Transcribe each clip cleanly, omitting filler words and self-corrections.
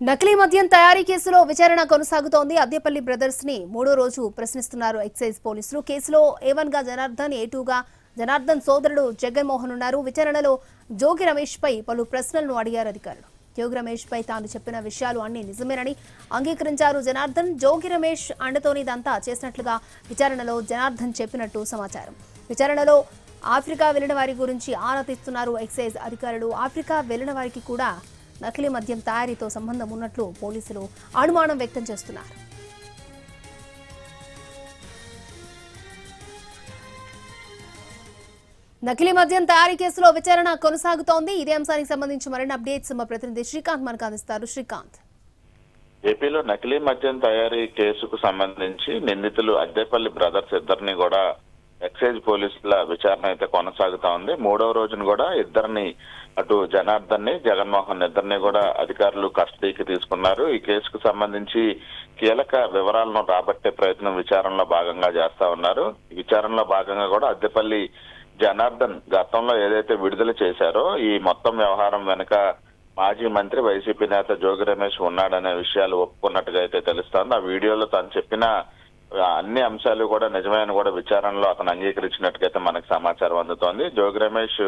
నకిలీ మద్యం తయారీ కేసులో విచారణ కొనసాగుతోంది. అద్దెపల్లి బ్రదర్స్ ని మూడో రోజు ప్రశ్నిస్తున్నారు ఎక్సైజ్ పోలీసులు. కేసులో A1 గా జనార్దన్, A2 గా జనార్దన్ సోదరుడు జగన్మోహన్ ఉన్నారు. విచారణలో జోగి రమేష్ పై పలు ప్రశ్నలను అడిగారు అధికారులు. జోగి రమేష్ పై తాను చెప్పిన విషయాలు అన్ని నిజమేనని అంగీకరించారు జనార్దన్. జోగి రమేష్ అండతోని ఇదంతా చేసినట్లుగా విచారణలో జనార్దన్ చెప్పినట్టు సమాచారం. విచారణలో ఆఫ్రికా వెళ్లిన వారి గురించి ఆరా తీస్తున్నారు ఎక్సైజ్ అధికారులు. ఆఫ్రికా వెళ్లిన వారికి కూడా నకిలీ మద్యం తయారీతో సంబంధం ఉన్నట్లు పోలీసులు అనుమానం వ్యక్తం చేస్తున్నారు. నకిలీ మద్యం తయారీ కేసులో విచారణ కొనసాగుతోంది. ఇదే అంశానికి సంబంధించి మరిన్ని అప్డేట్స్ మా ప్రతినిధి శ్రీకాంత్ మనకు అందిస్తారు. శ్రీకాంత్, ఏపీలో నకిలీ మద్యం తయారీ కేసుకు సంబంధించి నిందితులు అద్దెపల్లి బ్రదర్స్ ఇద్దరిని కూడా ఎక్సైజ్ పోలీసుల విచారణ అయితే కొనసాగుతా ఉంది. మూడవ రోజున కూడా ఇద్దరిని, అటు జనార్దన్ ని జగన్మోహన్ ఇద్దరిని కూడా అధికారులు కస్టడీకి తీసుకున్నారు. ఈ కేసుకు సంబంధించి కీలక వివరాలను రాబట్టే ప్రయత్నం విచారణలో భాగంగా చేస్తా ఉన్నారు. ఈ విచారణలో భాగంగా కూడా అద్దెపల్లి జనార్దన్ గతంలో ఏదైతే విడుదల చేశారో ఈ మొత్తం వ్యవహారం వెనుక మాజీ మంత్రి వైసీపీ నేత జోగి రమేష్ ఉన్నాడనే విషయాలు ఒప్పుకున్నట్టుగా అయితే తెలుస్తోంది. ఆ వీడియోలో తాను చెప్పిన అన్ని అంశాలు కూడా నిజమైన కూడా విచారణలో అతను అంగీకరించినట్టుగైతే మనకు సమాచారం అందుతోంది. జోగి రమేష్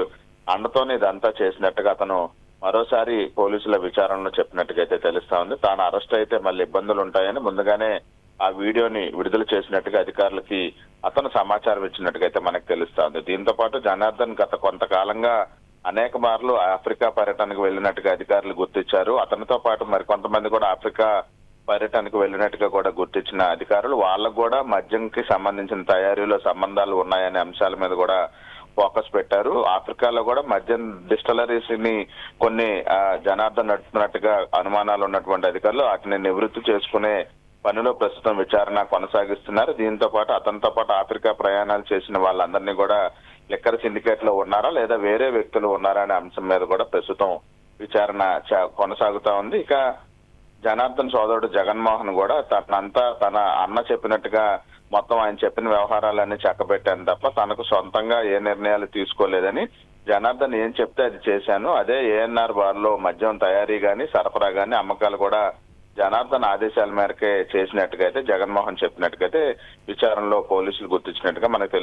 అండతోనే ఇదంతా చేసినట్టుగా అతను మరోసారి పోలీసుల విచారణలో చెప్పినట్టుగైతే తెలుస్తా ఉంది. తాను అరెస్ట్ అయితే మళ్ళీ ఇబ్బందులు ఉంటాయని ముందుగానే ఆ వీడియోని విడుదల చేసినట్టుగా అధికారులకి అతను సమాచారం ఇచ్చినట్టుగైతే మనకు తెలుస్తా ఉంది. దీంతో పాటు జనార్దన్ గత కొంతకాలంగా అనేక మార్లు ఆఫ్రికా పర్యటనకు వెళ్లినట్టుగా అధికారులు గుర్తించారు. అతనితో పాటు మరికొంతమంది కూడా ఆఫ్రికా పర్యటనకు వెళ్లినట్టుగా కూడా గుర్తించిన అధికారులు వాళ్ళకు కూడా మద్యంకి సంబంధించిన తయారీలో సంబంధాలు ఉన్నాయనే అంశాల మీద కూడా ఫోకస్ పెట్టారు. ఆఫ్రికాలో కూడా మద్యం డిస్టిలరీస్ ని కొన్ని జనార్దన్ నడుపుతున్నట్టుగా అనుమానాలు ఉన్నటువంటి అధికారులు వాటిని నివృత్తి చేసుకునే పనిలో ప్రస్తుతం విచారణ కొనసాగిస్తున్నారు. దీంతో పాటు అతనితో పాటు ఆఫ్రికా ప్రయాణాలు చేసిన వాళ్ళందరినీ కూడా లిక్కర్ సిండికేట్ లో ఉన్నారా లేదా వేరే వ్యక్తులు ఉన్నారా అనే అంశం మీద కూడా ప్రస్తుతం విచారణ కొనసాగుతా ఉంది. ఇక జనార్దన్ సోదరుడు జగన్మోహన్ కూడా తన అన్న చెప్పినట్టుగా మొత్తం ఆయన చెప్పిన వ్యవహారాలన్నీ చక్కబెట్టాను తప్ప తనకు సొంతంగా ఏ నిర్ణయాలు తీసుకోలేదని, జనార్దన్ ఏం చెప్తే అది చేశాను, అదే ANR బార్లో మద్యం తయారీ గాని సరఫరా గాని అమ్మకాలు కూడా జనార్దన్ ఆదేశాల మేరకే చేసినట్టుగా అయితే జగన్మోహన్ చెప్పినట్టుగైతే విచారణలో పోలీసులు గుర్తించినట్టుగా మనకు తెలుసు.